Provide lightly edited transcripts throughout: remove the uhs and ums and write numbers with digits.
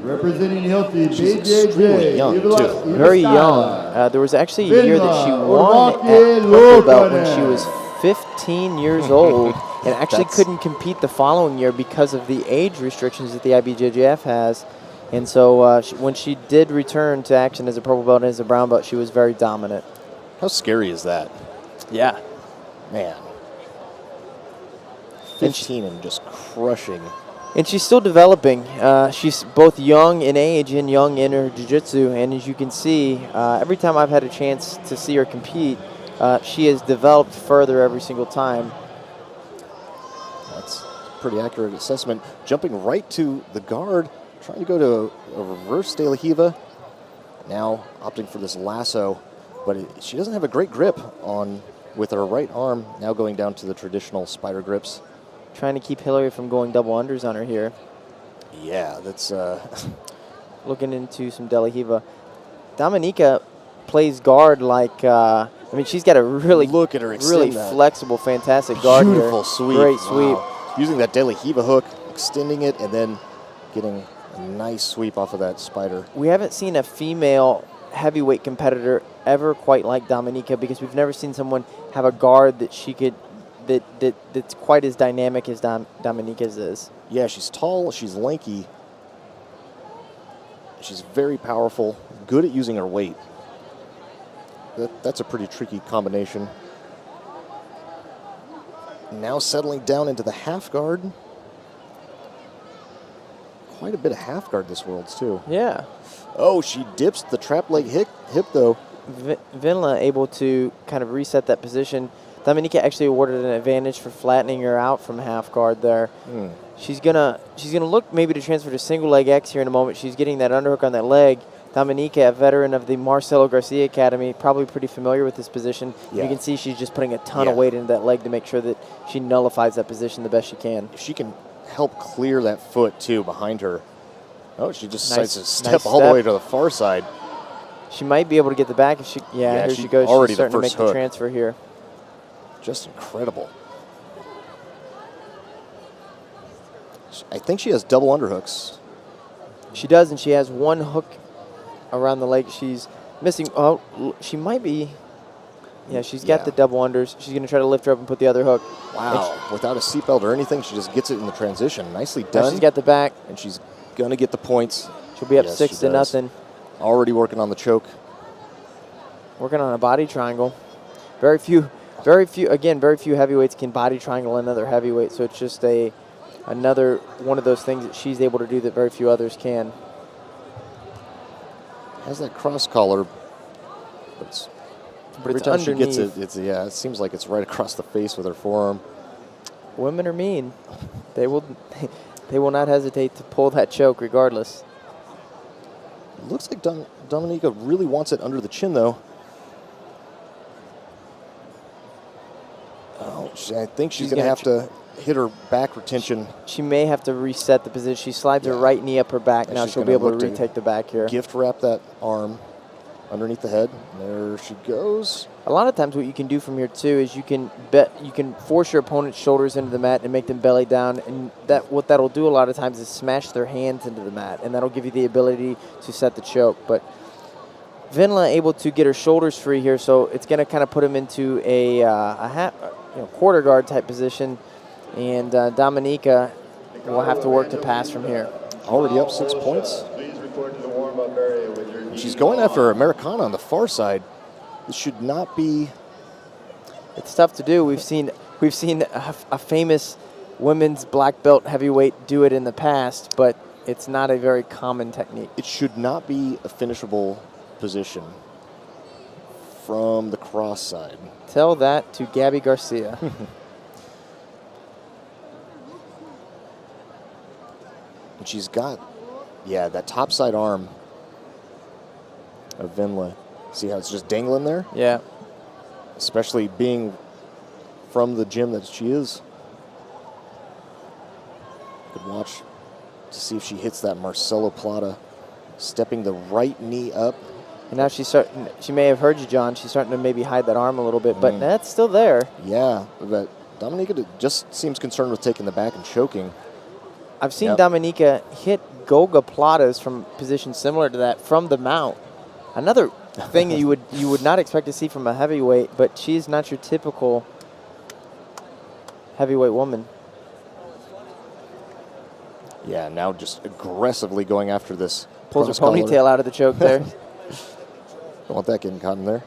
Representing Hilti, She's extremely young, too. Very young. There was actually a year that she won at purple belt when she was 15 years old and actually couldn't compete the following year because of the age restrictions that the IBJJF has. And so when she did return to action as a purple belt and as a brown belt, she was very dominant. How scary is that? Yeah. Man. 15 and just crushing. And she's still developing. She's both young in age and young in her jiu-jitsu. And as you can see, every time I've had a chance to see her compete, she has developed further every single time. That's a pretty accurate assessment. Jumping right to the guard, trying to go to a reverse De La Riva. Now opting for this lasso, but she doesn't have a great grip on with her right arm. Now going down to the traditional spider grips. Trying to keep Hillary from going double unders on her here. Yeah, that's... Looking into some De La Riva. Dominyka plays guard like... I mean, she's got a really, look at her really flexible, fantastic guard here. Beautiful sweep. Great sweep. Wow. Using that De La Riva hook, extending it, and then getting a nice sweep off of that spider. We haven't seen a female heavyweight competitor ever quite like Dominyka because we've never seen someone have a guard that she could... That's quite as dynamic as Dominyka's is. Yeah, she's tall, she's lanky. She's very powerful, good at using her weight. That's a pretty tricky combination. Now settling down into the half guard. Quite a bit of half guard this Worlds, too. Yeah. Oh, she dips the trap leg hip though. Venla able to kind of reset that position. Dominyka actually awarded an advantage for flattening her out from half guard there. She's gonna look maybe to transfer to single leg X here in a moment. She's getting that underhook on that leg. Dominyka, a veteran of the Marcelo Garcia Academy, probably pretty familiar with this position. Yeah. You can see she's just putting a ton of weight into that leg to make sure that she nullifies that position the best she can. If she can help clear that foot too behind her. Oh, she just decides to step all the way to the far side. She might be able to get the back if she. Yeah, here she goes. Already she's starting the first to make hook. the transfer here. Just incredible. I think she has double underhooks. She does, and she has one hook around the leg. She's missing. Oh, she might be. Yeah, she's got the double unders. She's going to try to lift her up and put the other hook. Wow. Without a seatbelt or anything, she just gets it in the transition. Nicely done. Now she's got the back. And she's going to get the points. She'll be up 6-0. Already working on the choke. Working on a body triangle. Very few heavyweights can body triangle another heavyweight, so it's just another one of those things that she's able to do that very few others can. Has that cross collar, but every time she gets it, it seems like it's right across the face with her forearm. Women are mean. They will not hesitate to pull that choke regardless. It looks like Dominyka really wants it under the chin, though. Oh, I think she's going to have to hit her back retention. She may have to reset the position. She slides her right knee up her back. Now she'll be able to retake the back here. Gift wrap that arm underneath the head. There she goes. A lot of times what you can do from here, too, is you can force your opponent's shoulders into the mat and make them belly down. And what that'll do a lot of times is smash their hands into the mat. And that'll give you the ability to set the choke. But Venla able to get her shoulders free here, so it's going to kind of put him into a quarter guard type position, and Dominyka will have to work to pass from here. Already up 6 points. She's going after Americana on the far side. This should not be. It's tough to do. We've seen a famous women's black belt heavyweight do it in the past, but it's not a very common technique. It should not be a finishable position from the cross side. Tell that to Gabby Garcia. And she's got, that top side arm of Venla. See how it's just dangling there? Yeah. Especially being from the gym that she is. Could watch to see if she hits that Marcelo Plata, stepping the right knee up. And now she may have heard you, John. She's starting to maybe hide that arm a little bit, but that's still there. Yeah, but Dominyka just seems concerned with taking the back and choking. I've seen Yep. Dominyka hit Goga Platas from positions similar to that from the mount. Another thing that you would not expect to see from a heavyweight, but she's not your typical heavyweight woman. Yeah, now just aggressively going after this. Pulls her cross collar. ponytail out of the choke there. Don't want that getting caught in there.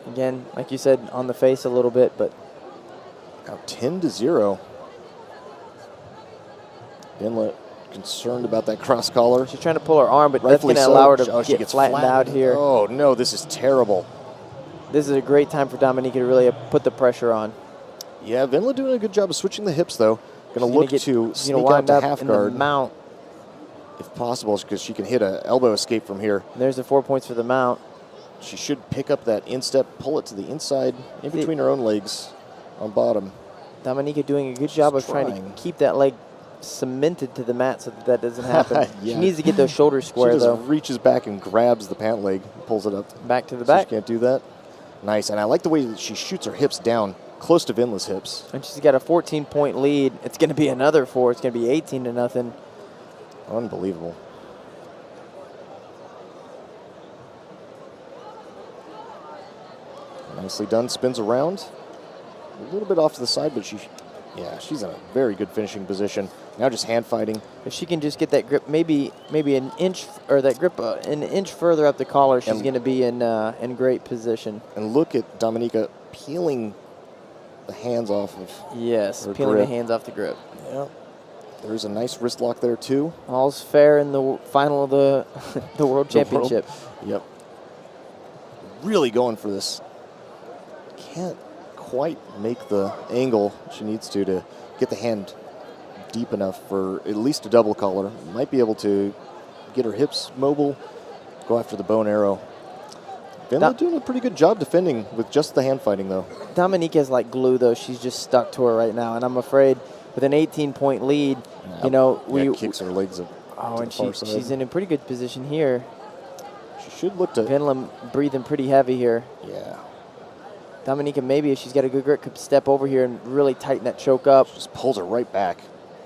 Again, like you said, on the face a little bit, but Now 10-0. Venla concerned about that cross collar. she's trying to pull her arm, but Rightfully that's going to allow her to Oh, she get gets flattened out here. Oh, no, this is terrible. This is a great time for Dominyka to really put the pressure on. Yeah, Venla doing a good job of switching the hips, though. Going to look to she's sneak gonna out wind to up half in guard, the mount. if possible, because she can hit an elbow escape from here. And there's the 4 points for the mount. She should pick up that instep, pull it to the inside, in between her own legs on bottom. Dominyka doing a good job of trying to keep that leg cemented to the mat so that doesn't happen. Yeah. She needs to get those shoulders square, She just though. reaches back and grabs the pant leg, pulls it up. Back to the So back. she can't do that. Nice, and I like the way that she shoots her hips down, close to Venla's hips. And she's got a 14-point lead. It's going to be another 4. It's going to be 18-0. Unbelievable. Nicely done, spins around. A little bit off to the side, but she's in a very good finishing position. Now just hand fighting. If she can just get that grip, maybe an inch, or that grip an inch further up the collar, she's going to be in great position. And look at Dominyka peeling the hands off of Yes, her peeling grip. the hands off the grip. Yeah. There's a nice wrist lock there, too. All's fair in the final of the the World Championship. Yep. Really going for this. Can't quite make the angle she needs to get the hand deep enough for at least a double collar. Might be able to get her hips mobile, go after the bow and arrow. Venla doing a pretty good job defending with just the hand fighting, though. Dominyka's like glue, though. She's just stuck to her right now, and I'm afraid with an 18-point lead, Kicks her legs up. Oh, to and the far side. she's in a pretty good position here. She should look to. Venla breathing pretty heavy here. Yeah. Dominyka, maybe if she's got a good grip, could step over here and really tighten that choke up. Just pulls her right back,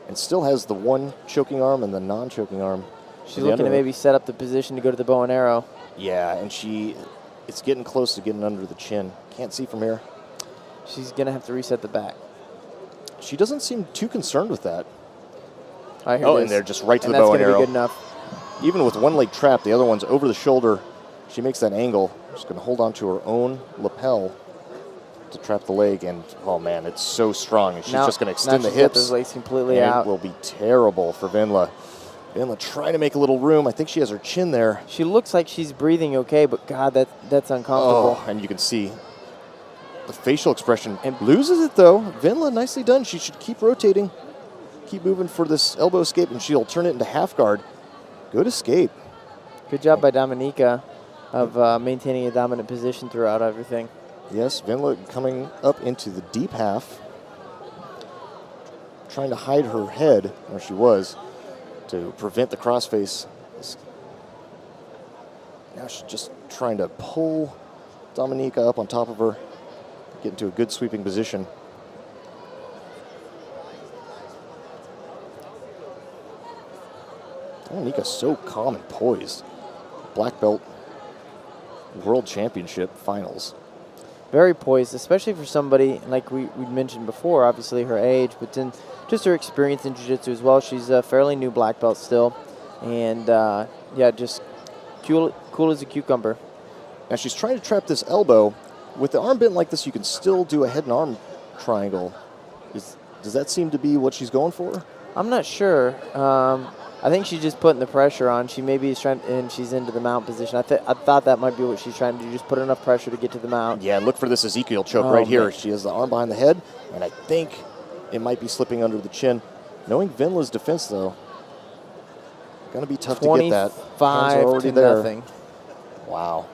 and still has the one choking arm and the non-choking arm. She's looking to maybe set up the position to go to the bow and arrow. Yeah, and it's getting close to getting under the chin. Can't see from here. She's going to have to reset the back. She doesn't seem too concerned with that. All right, here Oh, it and is. they're just right to And the bow and that's arrow. going to be good enough. Even with one leg trapped, the other one's over the shoulder. She makes that angle. She's going to hold on to her own lapel to trap the leg, and oh man, it's so strong. And she's just going to extend the she's got hips. those legs completely and out. It will be terrible for Venla. Venla trying to make a little room. I think she has her chin there. She looks like she's breathing okay, but God, that's uncomfortable. Oh, and you can see the facial expression. And loses it, though. Venla, nicely done. She should keep rotating, keep moving for this elbow escape, and she'll turn it into half guard. Good escape. Good job by Dominyka of maintaining a dominant position throughout everything. Yes, Venla coming up into the deep half, trying to hide her head where she was to prevent the crossface. Now she's just trying to pull Dominyka up on top of her, get into a good sweeping position. Dominyka's so calm and poised. Black belt World Championship finals. Very poised, especially for somebody like we mentioned before, obviously her age, but then just her experience in jiu-jitsu as well. She's a fairly new black belt still, and just cool as a cucumber. Now she's trying to trap this elbow. With the arm bent like this, you can still do a head and arm triangle. Does that seem to be what she's going for? I'm not sure. I think she's just putting the pressure on. She maybe is trying, and she's into the mount position. I thought that might be what she's trying to do, just put enough pressure to get to the mount. Yeah, look for this Ezekiel choke right here. She has the arm behind the head, and I think it might be slipping under the chin. Knowing Venla's defense, though, going to be tough to get that. Hands are already there. 25-0. Wow.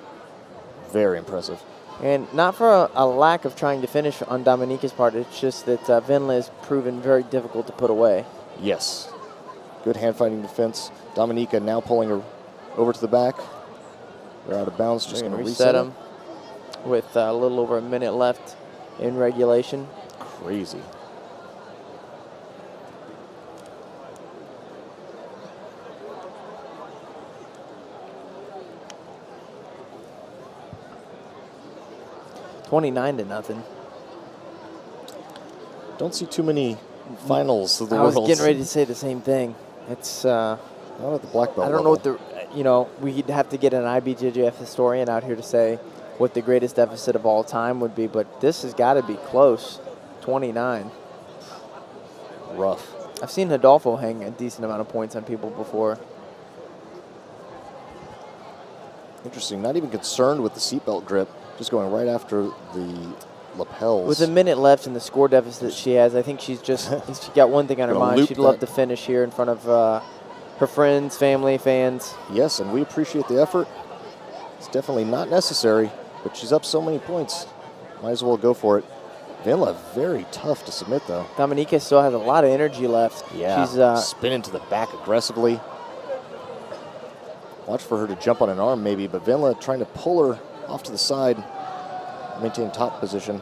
Very impressive. And not for a lack of trying to finish on Dominyka's part. It's just that Venla has proven very difficult to put away. Yes. Good hand fighting defense. Dominyka now pulling her over to the back. They're out of bounds. Just going to reset them with a little over a minute left in regulation. Crazy. 29-0. Don't see too many finals of the I world. was getting ready to say the same thing. It's not at the black belt I don't know level. what we'd have to get an IBJJF historian out here to say what the greatest deficit of all time would be, but this has got to be close. 29. Rough. I've seen Hidalgo hang a decent amount of points on people before. Interesting. Not even concerned with the seatbelt grip, just going right after the lapels. With a minute left in the score deficit she has, I think she's got one thing on her mind. She'd love to finish here in front of her friends, family, fans. Yes, and we appreciate the effort. It's definitely not necessary, but she's up so many points. Might as well go for it. Venla, very tough to submit, though. Dominyka still has a lot of energy left. Yeah, she's spinning to the back aggressively. Watch for her to jump on an arm, maybe, but Venla trying to pull her off to the side, maintain top position.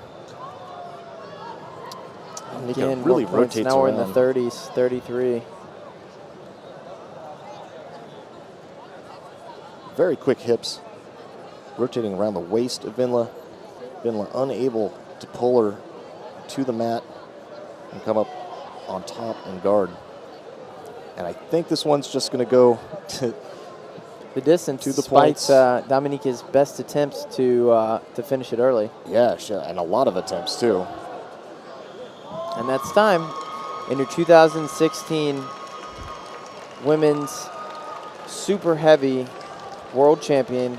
Dominyka really rotates now around. We're in the 30s, 33. Very quick hips, rotating around the waist of Venla. Venla unable to pull her to the mat and come up on top and guard. And I think this one's just going to go to the distance, to the despite points. Dominyka's best attempts to finish it early. Yeah, and a lot of attempts too. And that's time. In your 2016 women's super heavy world champion,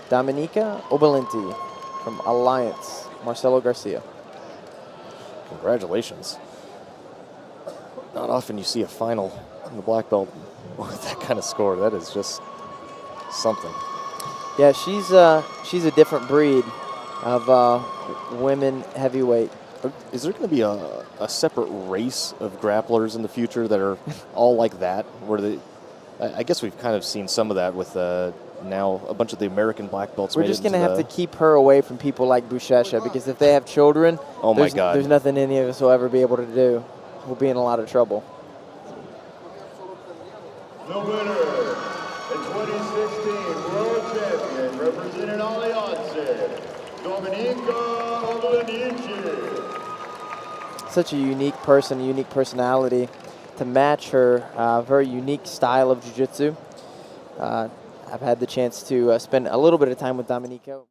Dominyka Obelenyte from Alliance, Marcelo Garcia. Congratulations. Not often you see a final in the black belt with that kind of score. That is just something. Yeah, she's a different breed of women heavyweight. Is there going to be a separate race of grapplers in the future that are all like that? Where I guess we've kind of seen some of that with now a bunch of the American black belts. We're just going to have to keep her away from people like Buchecha, because if they have children, oh my God, there's nothing any of us will ever be able to do. We'll be in a lot of trouble. The winner, the 2016 World Champion, representing Alliance, Dominyka Obelenyte. Such a unique person, a unique personality to match her very unique style of jiu-jitsu. I've had the chance to spend a little bit of time with Dominyka.